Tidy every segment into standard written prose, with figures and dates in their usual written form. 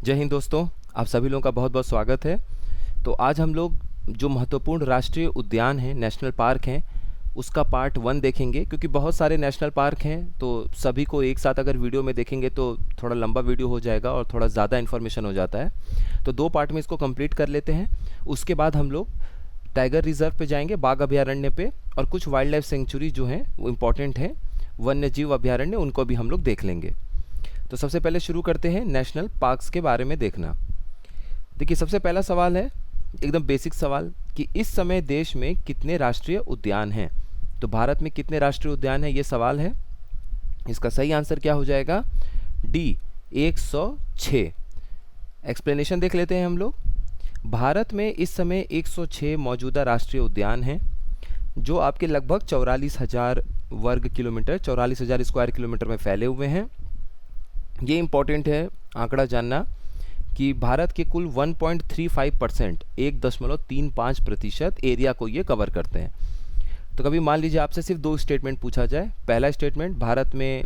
जय हिंद दोस्तों, आप सभी लोगों का बहुत बहुत स्वागत है। तो आज हम लोग जो महत्वपूर्ण राष्ट्रीय उद्यान हैं, नेशनल पार्क हैं, उसका पार्ट 1 देखेंगे। क्योंकि बहुत सारे नेशनल पार्क हैं तो सभी को एक साथ अगर वीडियो में देखेंगे तो थोड़ा लंबा वीडियो हो जाएगा और थोड़ा ज़्यादा इन्फॉर्मेशन हो जाता है। तो 2 पार्ट में इसको कंप्लीट कर लेते हैं। उसके बाद हम लोग टाइगर रिजर्व पे जाएंगे, बाघ अभयारण्य पे, और कुछ वाइल्ड लाइफ सेंचुरी जो हैं वो इम्पॉर्टेंट हैं, वन्य जीव अभयारण्य, उनको भी हम लोग देख लेंगे। तो सबसे पहले शुरू करते हैं नेशनल पार्क्स के बारे में देखना। देखिए, सबसे पहला सवाल है एकदम बेसिक सवाल कि इस समय देश में कितने राष्ट्रीय उद्यान हैं। तो भारत में कितने राष्ट्रीय उद्यान हैं, ये सवाल है। इसका सही आंसर क्या हो जाएगा? डी, 106। एक्सप्लेनेशन देख लेते हैं हम लोग। भारत में इस समय 106 मौजूदा राष्ट्रीय उद्यान हैं, जो आपके लगभग 44,000 वर्ग किलोमीटर, 44,000 स्क्वायर किलोमीटर में फैले हुए हैं। ये इम्पॉर्टेंट है आंकड़ा जानना कि भारत के कुल 1.35%, 1.35% एरिया को ये कवर करते हैं। तो कभी मान लीजिए आपसे सिर्फ 2 स्टेटमेंट पूछा जाए। पहला स्टेटमेंट, भारत में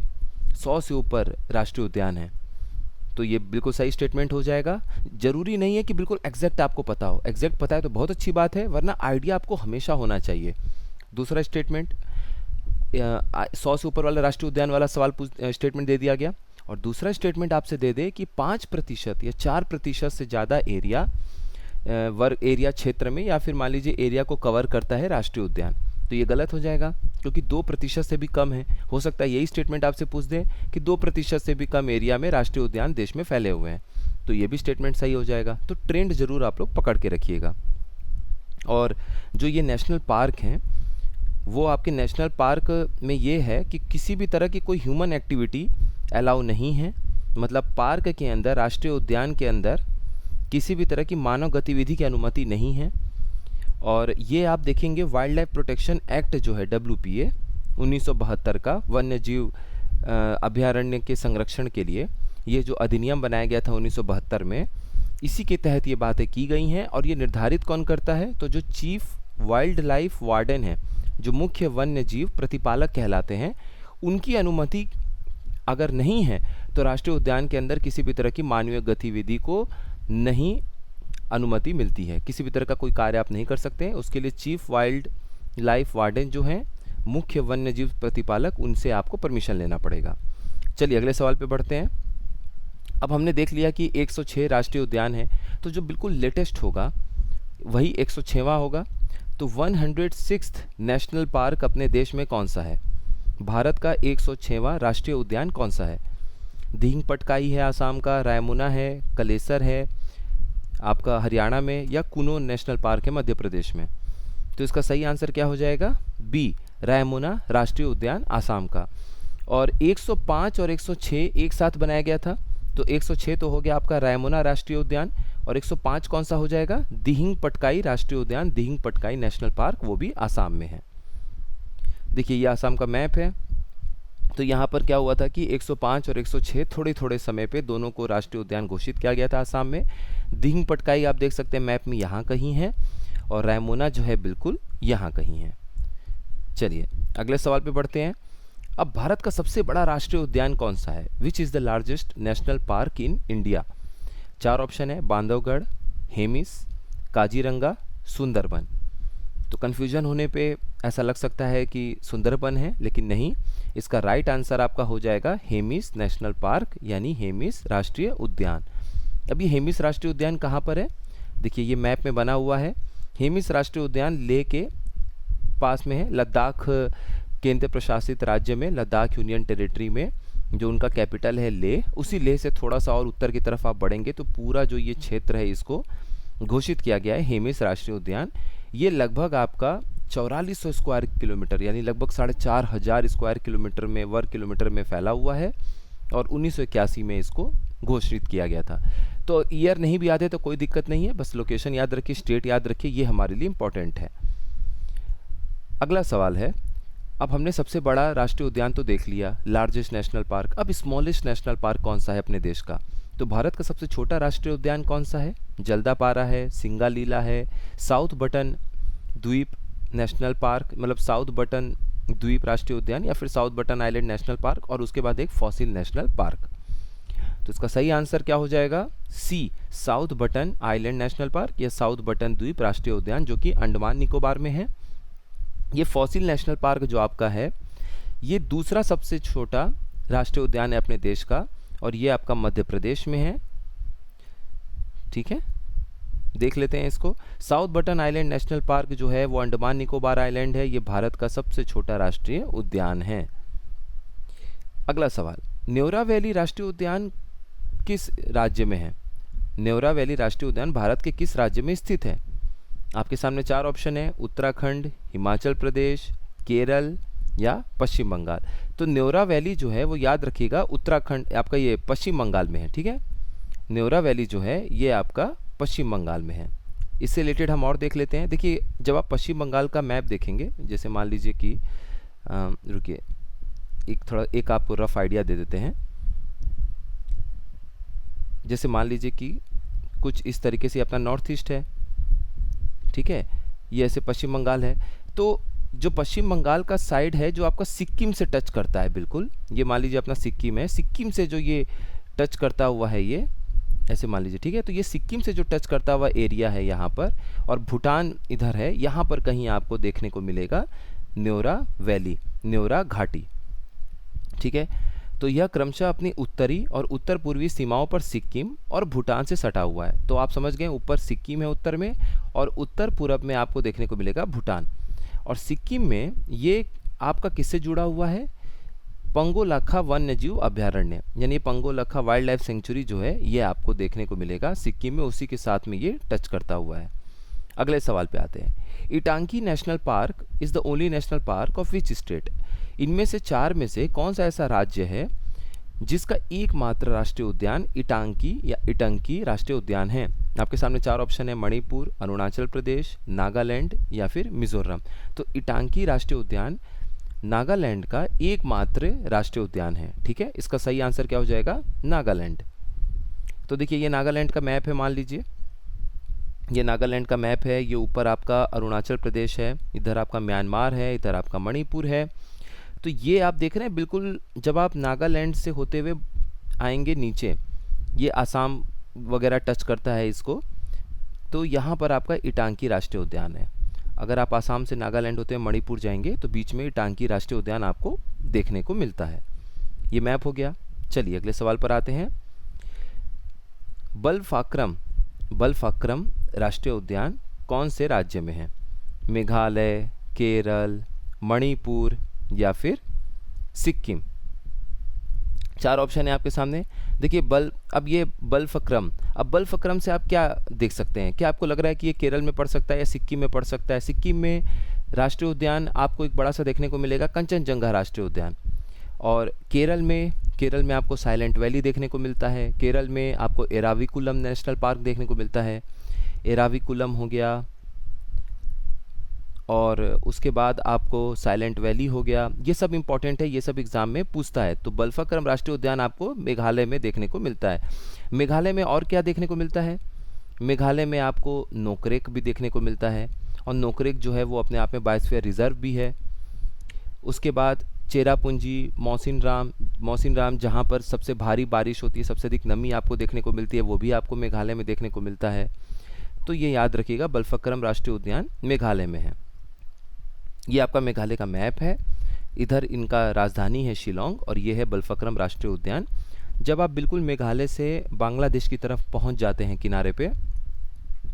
100 से ऊपर राष्ट्रीय उद्यान हैं, तो ये बिल्कुल सही स्टेटमेंट हो जाएगा। ज़रूरी नहीं है कि बिल्कुल एग्जैक्ट आपको पता हो। एग्जैक्ट पता है तो बहुत अच्छी बात है, वरना आइडिया आपको हमेशा होना चाहिए। दूसरा स्टेटमेंट, 100 से ऊपर वाला राष्ट्रीय उद्यान वाला सवाल स्टेटमेंट दे दिया गया। और दूसरा स्टेटमेंट आपसे दे दे कि 5% या 4% से ज़्यादा एरिया, वर्ग एरिया क्षेत्र में, या फिर मान लीजिए एरिया को कवर करता है राष्ट्रीय उद्यान, तो ये गलत हो जाएगा, क्योंकि 2% से भी कम है। हो सकता है यही स्टेटमेंट आपसे पूछ दे कि 2% से भी कम एरिया में राष्ट्रीय उद्यान देश में फैले हुए हैं, तो ये भी स्टेटमेंट सही हो जाएगा। तो ट्रेंड ज़रूर आप लोग पकड़ के रखिएगा। और जो ये नेशनल पार्क हैं, वो आपके नेशनल पार्क में ये है कि किसी भी तरह की कोई ह्यूमन एक्टिविटी अलाउ नहीं है। मतलब पार्क के अंदर, राष्ट्रीय उद्यान के अंदर किसी भी तरह की मानव गतिविधि की अनुमति नहीं है। और ये आप देखेंगे वाइल्ड लाइफ प्रोटेक्शन एक्ट जो है, WPA 1972 का, वन्य जीव अभयारण्य के संरक्षण के लिए ये जो अधिनियम बनाया गया था 1972 में, इसी के तहत ये बातें की गई हैं। और ये निर्धारित कौन करता है? तो जो चीफ वाइल्ड लाइफ वार्डन है, जो मुख्य वन्य जीव प्रतिपालक कहलाते हैं, उनकी अनुमति अगर नहीं है तो राष्ट्रीय उद्यान के अंदर किसी भी तरह की मानवीय गतिविधि को नहीं अनुमति मिलती है। किसी भी तरह का कोई कार्य आप नहीं कर सकते हैं। उसके लिए चीफ वाइल्ड लाइफ वार्डन जो हैं, मुख्य वन्य जीव प्रतिपालक, उनसे आपको परमिशन लेना पड़ेगा। चलिए अगले सवाल पे बढ़ते हैं। अब हमने देख लिया कि 106 राष्ट्रीय उद्यान है, तो जो बिल्कुल लेटेस्ट होगा वही 106वां होगा। तो 106th नेशनल पार्क अपने देश में कौन सा है? भारत का 106वां राष्ट्रीय उद्यान कौन सा है? दींग पटकाई है आसाम का, रायमुना है, कलेसर है आपका हरियाणा में, या कुनो नेशनल पार्क है मध्य प्रदेश में। तो इसका सही आंसर क्या हो जाएगा? बी, रायमुना राष्ट्रीय उद्यान आसाम का। और 105 और 106 एक साथ बनाया गया था, तो 106 तो हो गया आपका रायमुना राष्ट्रीय उद्यान, और 105 कौन सा हो जाएगा? दिहिंग पटकाई राष्ट्रीय उद्यान, दिहिंग पटकाई नेशनल पार्क, वो भी आसाम में है। देखिए ये आसाम का मैप है। तो यहाँ पर क्या हुआ था कि 105 और 106 थोड़े थोड़े समय पे दोनों को राष्ट्रीय उद्यान घोषित किया गया था आसाम में। दिहिंग पटकाई आप देख सकते हैं मैप में यहाँ कहीं है, और रायमुना जो है बिल्कुल यहाँ कहीं है। चलिए अगले सवाल पे बढ़ते हैं। अब भारत का सबसे बड़ा राष्ट्रीय उद्यान कौन सा है? Which is the largest national park in India? 4 option है, बांधवगढ़, हेमिस, काजीरंगा, सुंदरबन। तो कन्फ्यूजन होने पे ऐसा लग सकता है कि सुंदरबन है, लेकिन नहीं। इसका राइट आंसर आपका हो जाएगा हेमिस नेशनल पार्क, यानी हेमिस राष्ट्रीय उद्यान। अब ये हेमिस राष्ट्रीय उद्यान कहाँ पर है? देखिए ये मैप में बना हुआ है। हेमिस राष्ट्रीय उद्यान लेह के पास में है, लद्दाख केंद्र प्रशासित राज्य में, लद्दाख यूनियन टेरिटरी में, जो उनका कैपिटल है लेह। उसी लेह से थोड़ा सा और उत्तर की तरफ आप बढ़ेंगे तो पूरा जो ये क्षेत्र है, इसको घोषित किया गया है हेमिस राष्ट्रीय उद्यान। ये लगभग आपका 4400 स्क्वायर किलोमीटर, यानी लगभग 4500 स्क्वायर किलोमीटर में, वर्ग किलोमीटर में फैला हुआ है, और 1981 में इसको घोषित किया गया था। तो ईयर नहीं भी याद है तो कोई दिक्कत नहीं है, बस लोकेशन याद रखिए, स्टेट याद रखिए, ये हमारे लिए इम्पोर्टेंट है। अगला सवाल है, अब हमने सबसे बड़ा राष्ट्रीय उद्यान तो देख लिया, लार्जेस्ट नेशनल पार्क। अब स्मॉलेस्ट नेशनल पार्क कौन सा है अपने देश का? तो भारत का सबसे छोटा राष्ट्रीय उद्यान कौन सा है? जल्दापारा है, सिंगालीला है, साउथ बटन द्वीप नेशनल पार्क, मतलब साउथ बटन द्वीप राष्ट्रीय उद्यान, या फिर south Button Island National park, और उसके बाद एक फॉसिल नेशनल पार्क। तो इसका सही आंसर क्या हो जाएगा? C, South Button Island National Park या साउथ बटन द्वीप राष्ट्रीय उद्यान, जो कि अंडमान निकोबार में है। ये फॉसिल नेशनल पार्क जो आपका है, ये दूसरा सबसे छोटा राष्ट्रीय उद्यान है अपने देश का, और ये आपका मध्य प्रदेश में है। ठीक है, देख लेते हैं इसको। South Button Island National park जो है वो अंडमान निकोबार आइलैंड है, ये भारत का सबसे छोटा राष्ट्रीय उद्यान है। अगला सवाल, न्योरा वैली राष्ट्रीय उद्यान किस राज्य में है? न्योरा वैली राष्ट्रीय उद्यान भारत के किस राज्य में स्थित है? आपके सामने 4 ऑप्शन है, उत्तराखंड, हिमाचल प्रदेश, केरल या पश्चिम बंगाल। तो न्योरा वैली जो है वो याद रखिएगा उत्तराखंड, आपका ये पश्चिम बंगाल में है। ठीक है, न्योरा वैली जो है ये आपका पश्चिम बंगाल में है। इससे रिलेटेड हम और देख लेते हैं। देखिए, जब आप पश्चिम बंगाल का मैप देखेंगे, जैसे मान लीजिए कि रुकिए, एक आपको रफ आइडिया दे देते हैं। जैसे मान लीजिए कि कुछ इस तरीके से अपना नॉर्थ ईस्ट है। ठीक है, ये ऐसे पश्चिम बंगाल है। तो जो पश्चिम बंगाल का साइड है जो आपका सिक्किम से टच करता है, बिल्कुल ये मान लीजिए अपना सिक्किम है, सिक्किम से जो ये टच करता हुआ है, ये ऐसे मान लीजिए। ठीक है, तो ये सिक्किम से जो टच करता हुआ एरिया है यहाँ पर, और भूटान इधर है, यहाँ पर कहीं आपको देखने को मिलेगा न्योरा वैली, न्योरा घाटी। ठीक है, तो यह क्रमशः अपनी उत्तरी और उत्तर पूर्वी सीमाओं पर सिक्किम और भूटान से सटा हुआ है। तो आप समझ गए, ऊपर सिक्किम है उत्तर में, और उत्तर पूरब में आपको देखने को मिलेगा भूटान। और सिक्किम में ये आपका किससे जुड़ा हुआ है? पंगोलखा वन्यजीव अभयारण्य, यानी पंगोलखा वाइल्ड लाइफ सेंचुरी जो है ये आपको देखने को मिलेगा सिक्किम में, उसी के साथ में ये टच करता हुआ है। अगले सवाल पे आते हैं। Intanki national park is the only national park of which state? इनमें से 4 में से कौन सा ऐसा राज्य है जिसका एकमात्र राष्ट्रीय उद्यान इटांकी या इटंकी राष्ट्रीय उद्यान है? आपके सामने 4 ऑप्शन है, मणिपुर, अरुणाचल प्रदेश, नागालैंड या फिर मिजोरम। तो इटांकी राष्ट्रीय उद्यान नागालैंड का एकमात्र राष्ट्रीय उद्यान है। ठीक है, इसका सही आंसर क्या हो जाएगा? नागालैंड। तो देखिए, ये नागालैंड का मैप है, मान लीजिए ये नागालैंड का मैप है। ये ऊपर आपका अरुणाचल प्रदेश है, इधर आपका म्यांमार है, इधर आपका मणिपुर है। तो ये आप देख रहे हैं बिल्कुल, जब आप नागालैंड से होते हुए आएंगे नीचे, ये आसाम वगैरह टच करता है इसको, तो यहाँ पर आपका इटांकी राष्ट्रीय उद्यान है। अगर आप आसाम से नागालैंड होते हुए मणिपुर जाएंगे तो बीच में इटांकी राष्ट्रीय उद्यान आपको देखने को मिलता है। ये मैप हो गया। चलिए अगले सवाल पर आते हैं। बलफाक्रम राष्ट्रीय उद्यान कौन से राज्य में है? मेघालय, केरल, मणिपुर या फिर सिक्किम? 4 ऑप्शन है आपके सामने। देखिए अब ये बलफक्रम से आप क्या देख सकते हैं? क्या आपको लग रहा है कि ये केरल में पड़ सकता है या सिक्किम में पड़ सकता है? सिक्किम में राष्ट्रीय उद्यान आपको एक बड़ा सा देखने को मिलेगा, कंचनजंगा राष्ट्रीय उद्यान। और केरल में आपको साइलेंट वैली देखने को मिलता है। केरल में आपको एराविकुलम नेशनल पार्क देखने को मिलता है। एराविकुलम हो गया, और उसके बाद आपको साइलेंट वैली हो गया। ये सब इंपॉर्टेंट है, ये सब एग्जाम में पूछता है। तो बलफक्रम राष्ट्रीय उद्यान आपको मेघालय में देखने को मिलता है। मेघालय में और क्या देखने को मिलता है? मेघालय में आपको नोकरेक भी देखने को मिलता है, और नोकरेक जो है वो अपने आप में बायोस्फीयर रिजर्व भी है। उसके बाद चेरापूंजी, मौसिनराम जहाँ पर सबसे भारी बारिश होती है, सबसे अधिक नमी आपको देखने को मिलती है, वो भी आपको मेघालय में देखने को मिलता है। तो ये याद रखिएगा, बलफक्रम राष्ट्रीय उद्यान मेघालय में है। ये आपका मेघालय का मैप है। इधर इनका राजधानी है शिलोंग, और ये है बलफक्रम राष्ट्रीय उद्यान। जब आप बिल्कुल मेघालय से बांग्लादेश की तरफ पहुंच जाते हैं किनारे पे,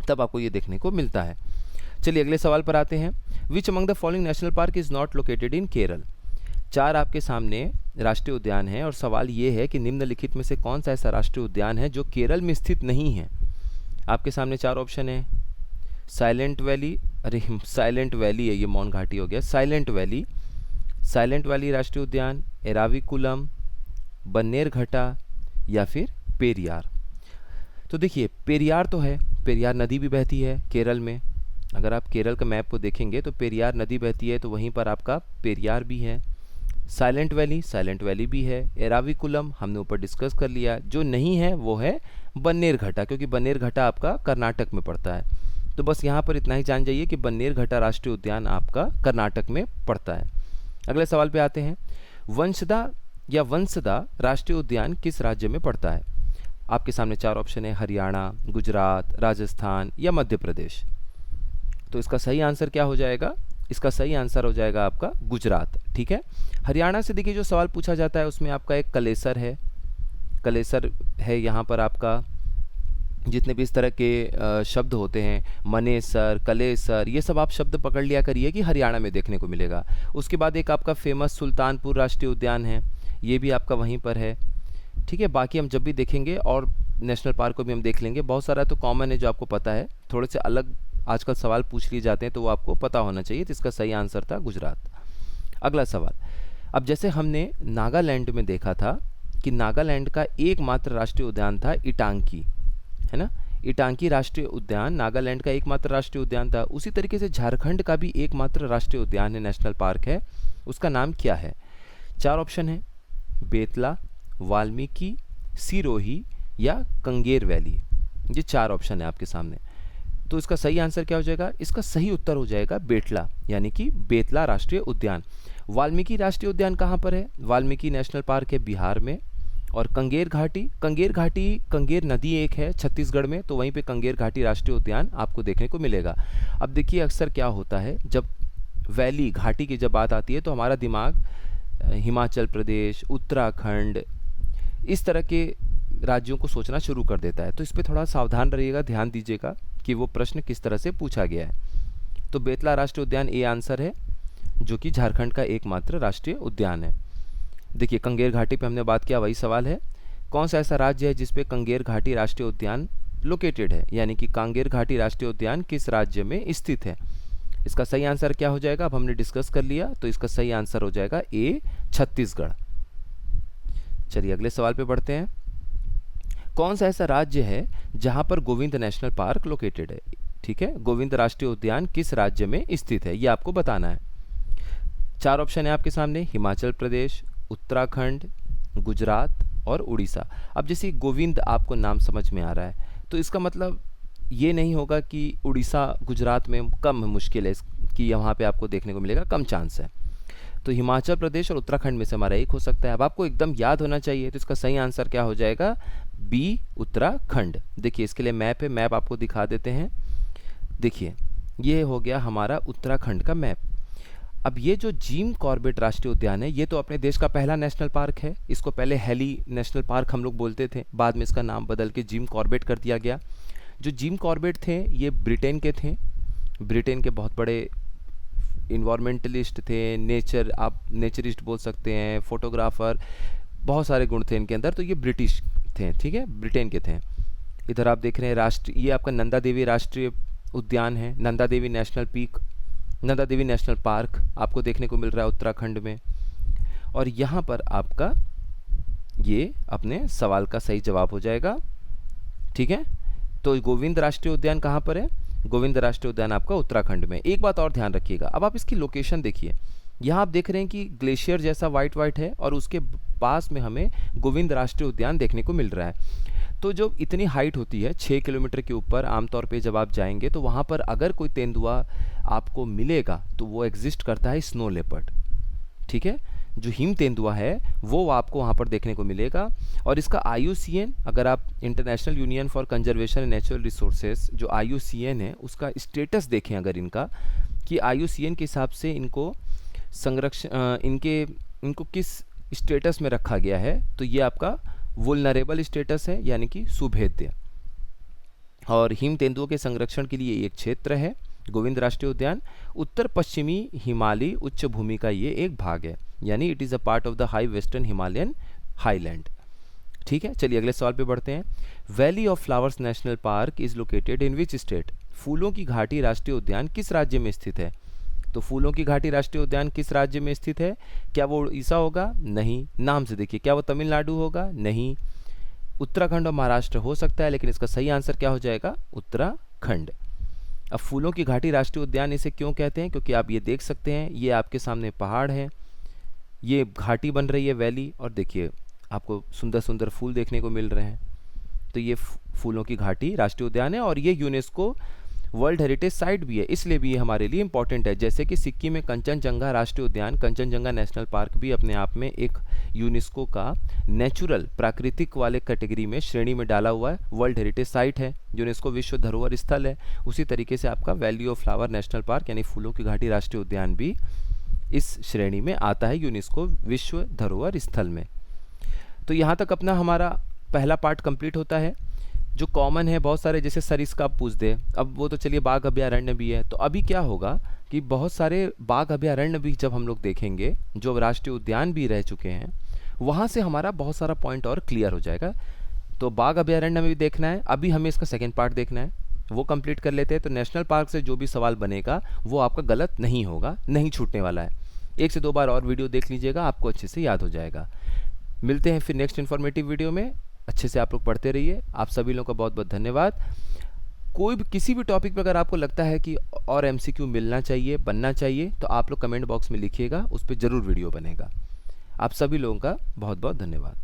तब आपको ये देखने को मिलता है। चलिए अगले सवाल पर आते हैं। Which among the following national park is not located in Kerala? 4 आपके सामने राष्ट्रीय उद्यान है, और सवाल ये है कि निम्नलिखित में से कौन सा ऐसा राष्ट्रीय उद्यान है जो केरल में स्थित नहीं है? आपके सामने 4 ऑप्शन है। साइलेंट वैली है, ये मौन घाटी हो गया। साइलेंट वैली राष्ट्रीय उद्यान, एराविकुलम, बन्नेरघट्टा या फिर पेरियार? तो देखिए, पेरियार तो है, पेरियार नदी भी बहती है केरल में। अगर आप केरल का मैप को देखेंगे तो पेरियार नदी बहती है, तो वहीं पर आपका पेरियार भी है। साइलेंट वैली भी है। एराविकुलम हमने ऊपर डिस्कस कर लिया। जो नहीं है वो है बन्नेरघट्टा, क्योंकि बन्नेरघट्टा आपका कर्नाटक में पड़ता है। तो बस यहाँ पर इतना ही जान जाइए कि बन्नेरघट्टा राष्ट्रीय उद्यान आपका कर्नाटक में पड़ता है। अगले सवाल पे आते हैं। वंशदा राष्ट्रीय उद्यान किस राज्य में पड़ता है? आपके सामने चार ऑप्शन है, हरियाणा, गुजरात, राजस्थान या मध्य प्रदेश। तो इसका सही आंसर क्या हो जाएगा? इसका सही आंसर हो जाएगा आपका गुजरात। ठीक है। हरियाणा से देखिए जो सवाल पूछा जाता है उसमें आपका एक कलेसर है, कलेसर है यहाँ पर आपका। जितने भी इस तरह के शब्द होते हैं, मनेसर, कलेसर, ये सब आप शब्द पकड़ लिया करिए कि हरियाणा में देखने को मिलेगा। उसके बाद एक आपका फेमस सुल्तानपुर राष्ट्रीय उद्यान है, ये भी आपका वहीं पर है। ठीक है। बाकी हम जब भी देखेंगे और नेशनल पार्क को भी हम देख लेंगे। बहुत सारा तो कॉमन है जो आपको पता है, थोड़े से अलग आजकल सवाल पूछ लिए जाते हैं तो वो आपको पता होना चाहिए। तो इसका सही आंसर था गुजरात। अगला सवाल, अब जैसे हमने नागालैंड में देखा था कि नागालैंड का एकमात्र राष्ट्रीय उद्यान था इटांकी, है ना। इटांकी राष्ट्रीय उद्यान नागालैंड का एकमात्र राष्ट्रीय उद्यान था। उसी तरीके से झारखंड का भी एकमात्र राष्ट्रीय उद्यान है, नेशनल पार्क है, उसका नाम क्या है? चार ऑप्शन है, बेतला, वाल्मीकि, सिरोही या कंगेर वैली। ये चार ऑप्शन है आपके सामने। तो इसका सही आंसर क्या हो जाएगा? इसका सही उत्तर हो जाएगा बेतला, यानी कि बेतला राष्ट्रीय उद्यान। वाल्मीकि राष्ट्रीय उद्यान कहाँ पर है? वाल्मीकि नेशनल पार्क है बिहार में। और कंगेर घाटी, कंगेर नदी एक है छत्तीसगढ़ में, तो वहीं पे कंगेर घाटी राष्ट्रीय उद्यान आपको देखने को मिलेगा। अब देखिए अक्सर क्या होता है, जब वैली घाटी की जब बात आती है तो हमारा दिमाग हिमाचल प्रदेश, उत्तराखंड, इस तरह के राज्यों को सोचना शुरू कर देता है। तो इस पर थोड़ा सावधान रहिएगा, ध्यान दीजिएगा कि वो प्रश्न किस तरह से पूछा गया है। तो बेतला राष्ट्रीय उद्यान ए आंसर है, जो कि झारखंड का एकमात्र राष्ट्रीय उद्यान है। देखिए कंगेर घाटी पे हमने बात किया, वही सवाल है, कौन सा ऐसा राज्य है जिसपे कंगेर घाटी राष्ट्रीय उद्यान लोकेटेड है, यानी कि कांगेर घाटी राष्ट्रीय उद्यान किस राज्य में स्थित है? इसका सही आंसर क्या हो जाएगा? अब हमने डिस्कस कर लिया, तो इसका सही आंसर हो जाएगा ए, छत्तीसगढ़। चलिए अगले सवाल पे बढ़ते हैं। कौन सा ऐसा राज्य है जहां पर गोविंद नेशनल पार्क लोकेटेड है? ठीक है, गोविंद राष्ट्रीय उद्यान किस राज्य में स्थित है, ये आपको बताना है। चार ऑप्शन है आपके सामने, हिमाचल प्रदेश, उत्तराखंड, गुजरात और उड़ीसा। अब जैसे गोविंद आपको नाम समझ में आ रहा है, तो इसका मतलब ये नहीं होगा कि उड़ीसा गुजरात में कम मुश्किल है कि यहाँ पे आपको देखने को मिलेगा, कम चांस है। तो हिमाचल प्रदेश और उत्तराखंड में से हमारा एक हो सकता है। अब आपको एकदम याद होना चाहिए, तो इसका सही आंसर क्या हो जाएगा? बी, उत्तराखंड। देखिए इसके लिए मैप है, मैप आपको दिखा देते हैं। देखिए ये हो गया हमारा उत्तराखंड का मैप। अब ये जो जिम कॉर्बेट राष्ट्रीय उद्यान है, ये तो अपने देश का पहला नेशनल पार्क है। इसको पहले हेली नेशनल पार्क हम लोग बोलते थे, बाद में इसका नाम बदल के जिम कॉर्बेट कर दिया गया। जो जिम कॉर्बेट थे ये ब्रिटेन के थे, ब्रिटेन के बहुत बड़े इन्वायरमेंटलिस्ट थे, आप नेचरिस्ट बोल सकते हैं, फोटोग्राफर, बहुत सारे गुण थे इनके अंदर। तो ये ब्रिटिश थे, ठीक है, ब्रिटेन के थे। इधर आप देख रहे हैं ये आपका नंदा देवी राष्ट्रीय उद्यान है, Nanda Devi national peak, Nanda Devi national park आपको देखने को मिल रहा है उत्तराखंड में। और यहाँ पर आपका ये अपने सवाल का सही जवाब हो जाएगा। ठीक है, तो गोविंद राष्ट्रीय उद्यान कहाँ पर है? गोविंद राष्ट्रीय उद्यान आपका उत्तराखंड में। एक बात और ध्यान रखिएगा, अब आप इसकी लोकेशन देखिए। यहाँ आप देख रहे हैं कि ग्लेशियर जैसा वाइट वाइट है और उसके पास में हमें गोविंद राष्ट्रीय उद्यान देखने को मिल रहा है। तो जो इतनी हाइट होती है 6 किलोमीटर के ऊपर, आमतौर पे जब आप जाएंगे तो वहाँ पर अगर कोई तेंदुआ आपको मिलेगा तो वो एग्जिस्ट करता है स्नो लेपर्ड। ठीक है, जो हिम तेंदुआ है वो आपको वहाँ पर देखने को मिलेगा। और इसका IUCN, अगर आप international union for conservation and natural resources जो IUCN है उसका स्टेटस देखें अगर इनका, कि IUCN के हिसाब से इनको संरक्षण इनको किस स्टेटस में रखा गया है, तो ये आपका वुल्नरेबल स्टेटस है, यानी कि सुभेद्य। और हिम तेंदुओं के संरक्षण के लिए एक क्षेत्र है गोविंद राष्ट्रीय उद्यान। उत्तर पश्चिमी हिमालयी उच्च भूमि का ये एक भाग है, यानी it is a part of the high western Himalayan highland. ठीक है, चलिए अगले सवाल पे बढ़ते हैं। Valley of flowers national park is located in which state? फूलों की घाटी राष्ट्रीय उद्यान किस राज्य में स्थित है? तो फूलों की घाटी राष्ट्रीय उद्यान किस राज्य में स्थित है? क्या वो उड़ीसा होगा? नहीं। नाम से देखिए, क्या वो तमिलनाडु होगा? नहीं। उत्तराखंड और महाराष्ट्र हो सकता है, लेकिन इसका सही आंसर क्या हो जाएगा? उत्तराखंड। अब फूलों की घाटी राष्ट्रीय उद्यान इसे क्यों कहते हैं? क्योंकि आप ये देख सकते हैं, ये आपके सामने पहाड़ है, ये घाटी बन रही है वैली, और देखिए आपको सुंदर सुंदर फूल देखने को मिल रहे हैं। तो ये फूलों की घाटी राष्ट्रीय उद्यान है और ये यूनेस्को वर्ल्ड हेरिटेज साइट भी है, इसलिए भी ये हमारे लिए इंपॉर्टेंट है। जैसे कि सिक्किम में कंचनजंगा राष्ट्रीय उद्यान, कंचनजंगा नेशनल पार्क भी अपने आप में एक यूनेस्को का नेचुरल प्राकृतिक वाले कैटेगरी में श्रेणी में डाला हुआ है, वर्ल्ड हेरिटेज साइट है, यूनेस्को विश्व धरोहर स्थल है। उसी तरीके से आपका valley of flower national park यानी फूलों की घाटी राष्ट्रीय उद्यान भी इस श्रेणी में आता है यूनेस्को विश्व धरोहर स्थल में। तो यहाँ तक अपना हमारा पहला पार्ट कंप्लीट होता है। जो कॉमन है बहुत सारे, जैसे सरिस्का पूछ दे, अब वो तो चलिए बाघ अभयारण्य भी है। तो अभी क्या होगा कि बहुत सारे बाघ अभयारण्य भी जब हम लोग देखेंगे, जो राष्ट्रीय उद्यान भी रह चुके हैं, वहाँ से हमारा बहुत सारा पॉइंट और क्लियर हो जाएगा। तो बाघ अभयारण्य में भी देखना है, अभी हमें इसका सेकेंड पार्ट देखना है, वो कंप्लीट कर लेते हैं। तो नेशनल पार्क से जो भी सवाल बनेगा वो आपका गलत नहीं होगा, नहीं छूटने वाला है। 1 से 2 बार और वीडियो देख लीजिएगा, आपको अच्छे से याद हो जाएगा। मिलते हैं फिर नेक्स्ट इन्फॉर्मेटिव वीडियो में। अच्छे से आप लोग पढ़ते रहिए। आप सभी लोगों का बहुत बहुत धन्यवाद। कोई भी किसी भी टॉपिक पे अगर आपको लगता है कि और एमसीक्यू मिलना चाहिए, बनना चाहिए, तो आप लोग कमेंट बॉक्स में लिखिएगा, उस पर ज़रूर वीडियो बनेगा। आप सभी लोगों का बहुत बहुत धन्यवाद।